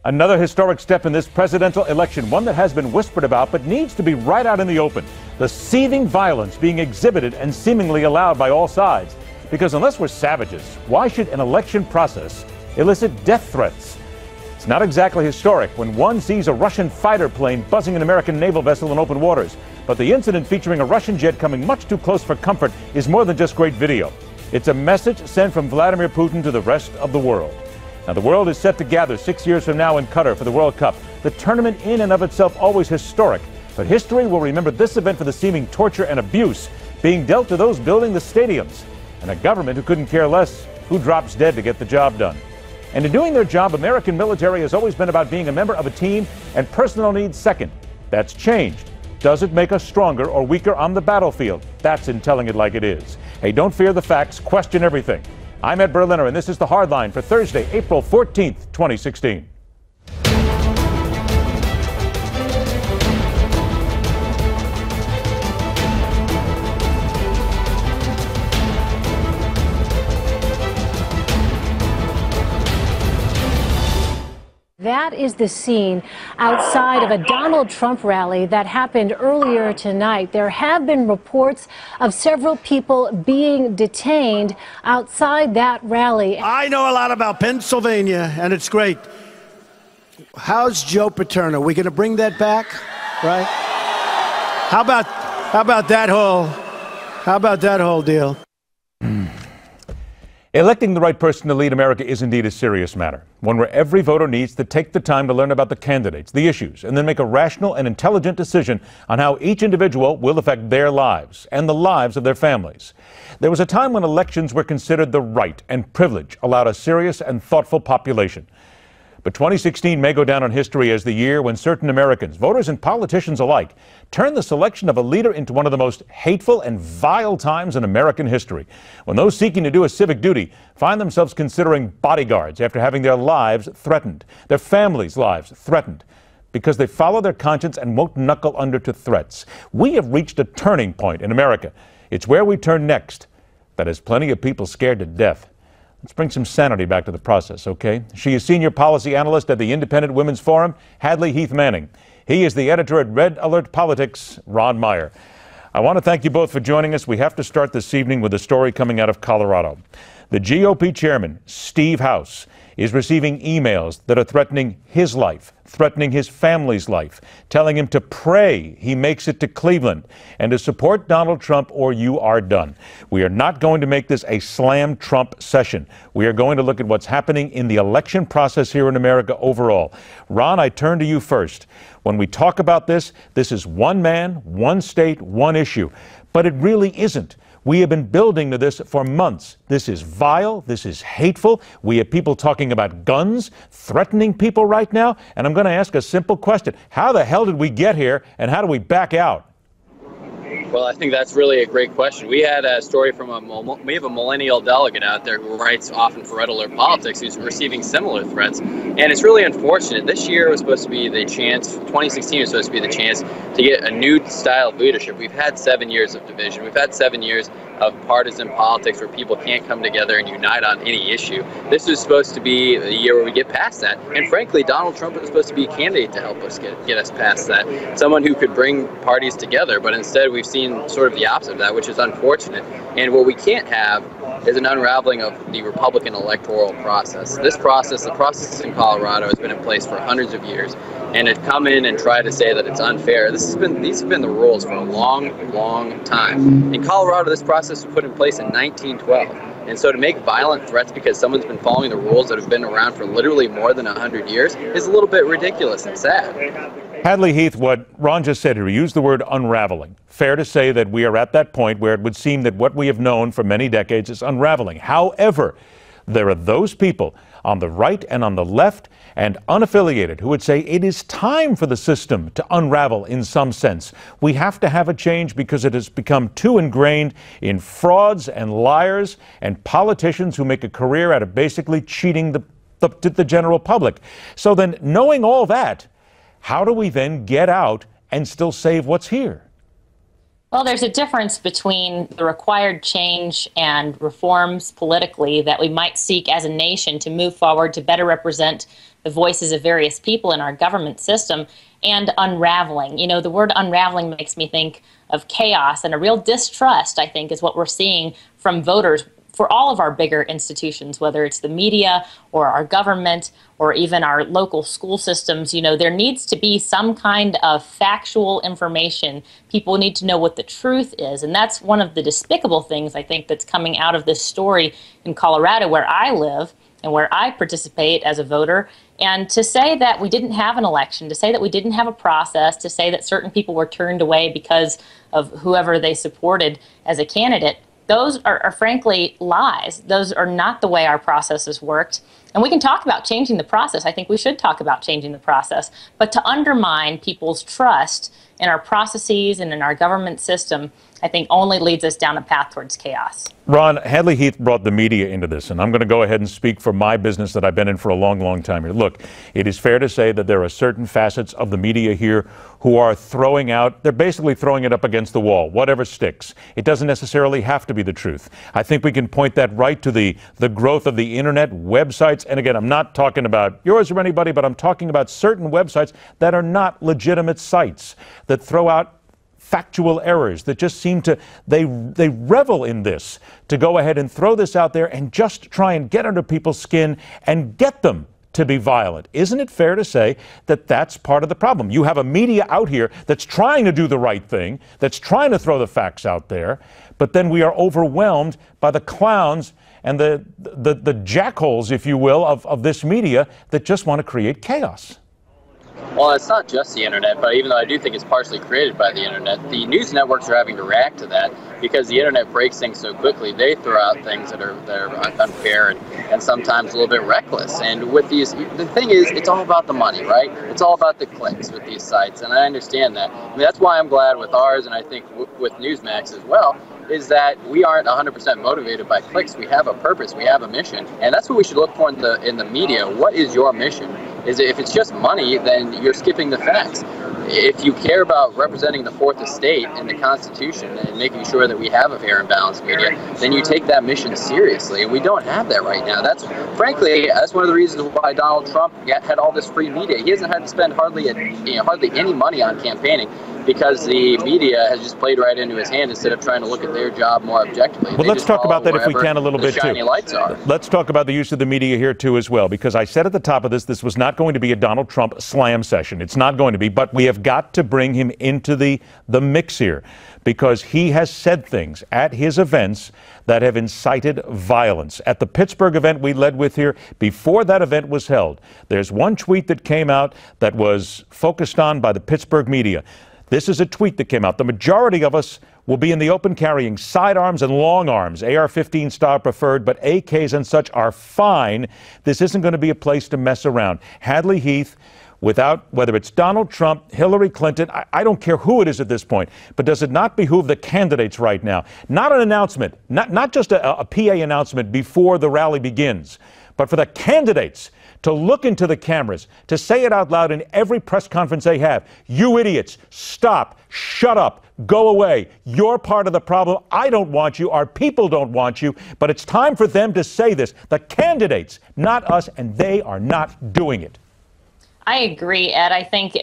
Another historic step in this presidential election, one that has been whispered about but needs to be right out in the open. The seething violence being exhibited and seemingly allowed by all sides. Because unless we're savages, why should an election process elicit death threats? It's not exactly historic when one sees a Russian fighter plane buzzing an American naval vessel in open waters. But the incident featuring a Russian jet coming much too close for comfort is more than just great video. It's a message sent from Vladimir Putin to the rest of the world. Now, the world is set to gather 6 years from now in Qatar for the World Cup. The tournament in and of itself always historic, but history will remember this event for the seeming torture and abuse being dealt to those building the stadiums, and a government who couldn't care less who drops dead to get the job done. And in doing their job, American military has always been about being a member of a team and personal needs second. That's changed. Does it make us stronger or weaker on the battlefield? That's in telling it like it is. Hey, don't fear the facts, question everything. I'm Ed Berliner, and this is The Hardline for Thursday, April 14th, 2016. That is the scene outside of a Donald Trump rally that happened earlier tonight. There have been reports of several people being detained outside that rally. I know a lot about Pennsylvania, and it's great. How's Joe Paterno? Are we going to bring that back? Right? How about that whole deal? Electing the right person to lead America is indeed a serious matter, one where every voter needs to take the time to learn about the candidates, the issues, and then make a rational and intelligent decision on how each individual will affect their lives and the lives of their families. There was a time when elections were considered the right and privilege allowed a serious and thoughtful population. But 2016 may go down in history as the year when certain Americans, voters and politicians alike, turned the selection of a leader into one of the most hateful and vile times in American history, when those seeking to do a civic duty find themselves considering bodyguards after having their lives threatened, their families' lives threatened, because they follow their conscience and won't knuckle under to threats. We have reached a turning point in America. It's where we turn next that has plenty of people scared to death. Let's bring some sanity back to the process, okay? She is senior policy analyst at the Independent Women's Forum, Hadley Heath Manning. He is the editor at Red Alert Politics, Ron Meyer. I want to thank you both for joining us. We have to start this evening with a story coming out of Colorado. The GOP chairman, Steve House, is receiving emails that are threatening his life, threatening his family's life, telling him to pray he makes it to Cleveland and to support Donald Trump or you are done. We are not going to make this a slam Trump session. We are going to look at what's happening in the election process here in America overall. Ron, I turn to you first. When we talk about this, this is one man, one state, one issue. But it really isn't. We have been building to this for months. This is vile. This is hateful. We have people talking about guns, threatening people right now. And I'm going to ask a simple question. How the hell did we get here, and how do we back out? Well, I think that's really a great question. We had a story from we have a millennial delegate out there who writes often for Red Alert Politics who's receiving similar threats. And it's really unfortunate. This year was supposed to be the chance, 2016 was supposed to be the chance to get a new style of leadership. We've had 7 years of division. We've had 7 years of partisan politics where people can't come together and unite on any issue. This was supposed to be a year where we get past that. And frankly, Donald Trump was supposed to be a candidate to help us get us past that. Someone who could bring parties together. But instead, we've seen sort of the opposite of that, which is unfortunate. And what we can't have is an unraveling of the Republican electoral process. This process, the process in Colorado, has been in place for hundreds of years. And to come in and try to say that it's unfair, these have been the rules for a long, long time. In Colorado, this process was put in place in 1912. And so to make violent threats because someone's been following the rules that have been around for literally more than 100 years is a little bit ridiculous and sad. Hadley Heath, what Ron just said here, he used the word unraveling. Fair to say that we are at that point where it would seem that what we have known for many decades is unraveling. However, there are those people on the right and on the left and unaffiliated who would say it is time for the system to unravel in some sense. We have to have a change because it has become too ingrained in frauds and liars and politicians who make a career out of basically cheating the general public. So then, knowing all that, how do we then get out and still save what's here? Well, there's a difference between the required change and reforms politically that we might seek as a nation to move forward to better represent the voices of various people in our government system and unraveling. You know, the word unraveling makes me think of chaos, and a real distrust, I think, is what we're seeing from voters for all of our bigger institutions, whether it's the media or our government or even our local school systems. You know, there needs to be some kind of factual information. People need to know what the truth is. And that's one of the despicable things, I think, that's coming out of this story in Colorado, where I live and where I participate as a voter. And to say that we didn't have an election, to say that we didn't have a process, to say that certain people were turned away because of whoever they supported as a candidate, those are frankly lies. Those are not the way our process has worked. And we can talk about changing the process. I think we should talk about changing the process. But to undermine people's trust in our processes and in our government system, I think only leads us down a path towards chaos. Ron, Hadley Heath brought the media into this, and I'm going to go ahead and speak for my business that I've been in for a long, long time here. Look, it is fair to say that there are certain facets of the media here who are they're basically throwing it up against the wall, whatever sticks. It doesn't necessarily have to be the truth. I think we can point that right to the growth of the internet, websites, and again, I'm not talking about yours or anybody, but I'm talking about certain websites that are not legitimate sites, that throw out factual errors, that just seem to, they revel in this, to go ahead and throw this out there and just try and get under people's skin and get them to be violent. Isn't it fair to say that that's part of the problem? You have a media out here that's trying to do the right thing, that's trying to throw the facts out there, but then we are overwhelmed by the clowns and the jackholes, if you will, of this media that just want to create chaos. Well, it's not just the internet, but even though I do think it's partially created by the internet, the news networks are having to react to that because the internet breaks things so quickly. They throw out things that are unfair and sometimes a little bit reckless. And with these, the thing is, it's all about the money, right? It's all about the clicks with these sites, and I understand that. I mean, that's why I'm glad with ours, and I think with Newsmax as well, is that we aren't 100% motivated by clicks. We have a purpose, we have a mission, and that's what we should look for in the media. What is your mission? If it's just money, then you're skipping the facts. If you care about representing the Fourth Estate and the Constitution and making sure that we have a fair and balanced media, then you take that mission seriously. And we don't have that right now. Frankly, that's one of the reasons why Donald Trump had all this free media. He hasn't had to spend hardly any money on campaigning, because the media has just played right into his hand instead of trying to look at their job more objectively. Well, let's talk about that if we can a little bit too. Shiny lights are. Let's talk about the use of the media here too as well, because I said at the top of this was not going to be a Donald Trump slam session. It's not going to be, but we have got to bring him into the mix here, because he has said things at his events that have incited violence. At the Pittsburgh event we led with here, before that event was held, there's one tweet that came out that was focused on by the Pittsburgh media. This is a tweet that came out. The majority of us will be in the open carrying sidearms and long arms, AR-15 style preferred, but AKs and such are fine. This isn't going to be a place to mess around. Hadley Heath, whether it's Donald Trump, Hillary Clinton, I don't care who it is at this point, but does it not behoove the candidates right now? Not an announcement, not just a PA announcement before the rally begins, but for the candidates to look into the cameras, to say it out loud in every press conference they have. You idiots, stop, shut up, go away. You're part of the problem. I don't want you. Our people don't want you. But it's time for them to say this. The candidates, not us, and they are not doing it. I agree, Ed. I think,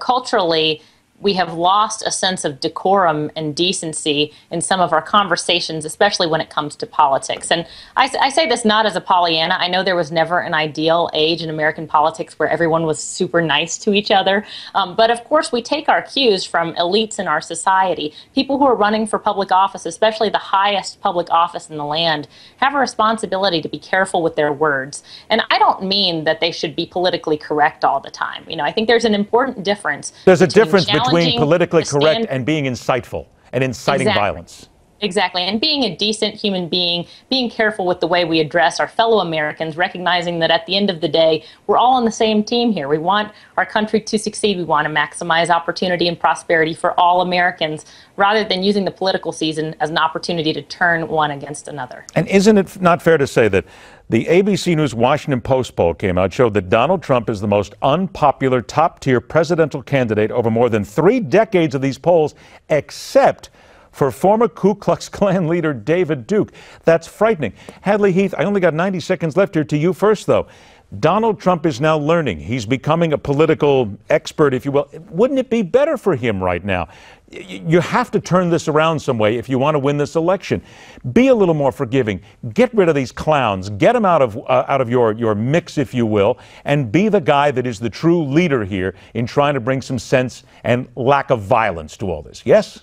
culturally, we have lost a sense of decorum and decency in some of our conversations, especially when it comes to politics. And I say this not as a Pollyanna. I know there was never an ideal age in American politics where everyone was super nice to each other. But of course, we take our cues from elites in our society. People who are running for public office, especially the highest public office in the land, have a responsibility to be careful with their words. And I don't mean that they should be politically correct all the time. I think there's an important difference. There's a difference between politically correct and being insightful and inciting violence. Exactly. And being a decent human being, being careful with the way we address our fellow Americans, recognizing that at the end of the day, we're all on the same team here. We want our country to succeed. We want to maximize opportunity and prosperity for all Americans, rather than using the political season as an opportunity to turn one against another. And isn't it not fair to say that the ABC News Washington Post poll came out, showed that Donald Trump is the most unpopular top-tier presidential candidate over more than 3 decades of these polls, except for former Ku Klux Klan leader David Duke. That's frightening. Hadley Heath, I only got 90 seconds left here. To you first, though. Donald Trump is now learning. He's becoming a political expert, if you will. Wouldn't it be better for him right now? You have to turn this around some way if you want to win this election. Be a little more forgiving. Get rid of these clowns. Get them out of your mix, if you will, and be the guy that is the true leader here in trying to bring some sense and lack of violence to all this. Yes?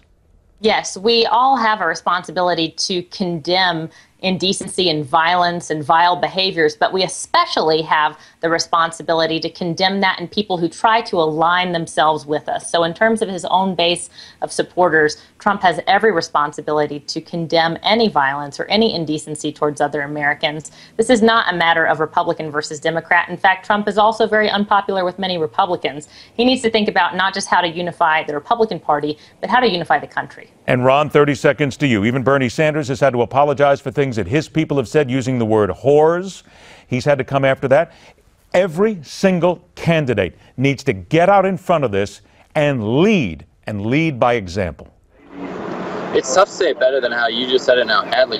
Yes, we all have a responsibility to condemn indecency and violence and vile behaviors, but we especially have the responsibility to condemn that in people who try to align themselves with us. So in terms of his own base of supporters, Trump has every responsibility to condemn any violence or any indecency towards other Americans. This is not a matter of Republican versus Democrat. In fact, Trump is also very unpopular with many Republicans. He needs to think about not just how to unify the Republican Party, but how to unify the country. And Ron, 30 seconds to you. Even Bernie Sanders has had to apologize for things that his people have said using the word whores. He's had to come after that. Every single candidate needs to get out in front of this and lead by example. It's tough to say it better than how you just said it now, Hadley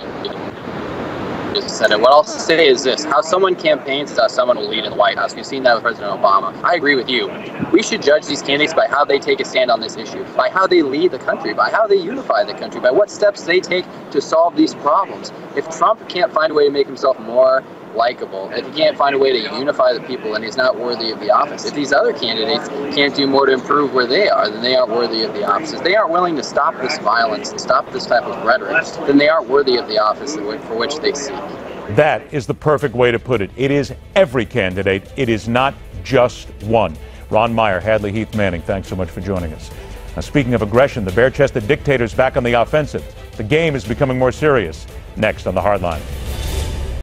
just said it. What I'll say is this: how someone campaigns is how someone will lead in the White House. We've seen that with President Obama. I agree with you. We should judge these candidates by how they take a stand on this issue, by how they lead the country, by how they unify the country, by what steps they take to solve these problems. If Trump can't find a way to make himself more likable, if he can't find a way to unify the people, then he's not worthy of the office. If these other candidates can't do more to improve where they are, then they aren't worthy of the office. If they aren't willing to stop this violence and stop this type of rhetoric, then they aren't worthy of the office for which they seek. That is the perfect way to put it. It is every candidate. It is not just one. Ron Meyer, Hadley Heath Manning, thanks so much for joining us. Now, speaking of aggression, the bare-chested dictator's back on the offensive. The game is becoming more serious. Next on The Hardline.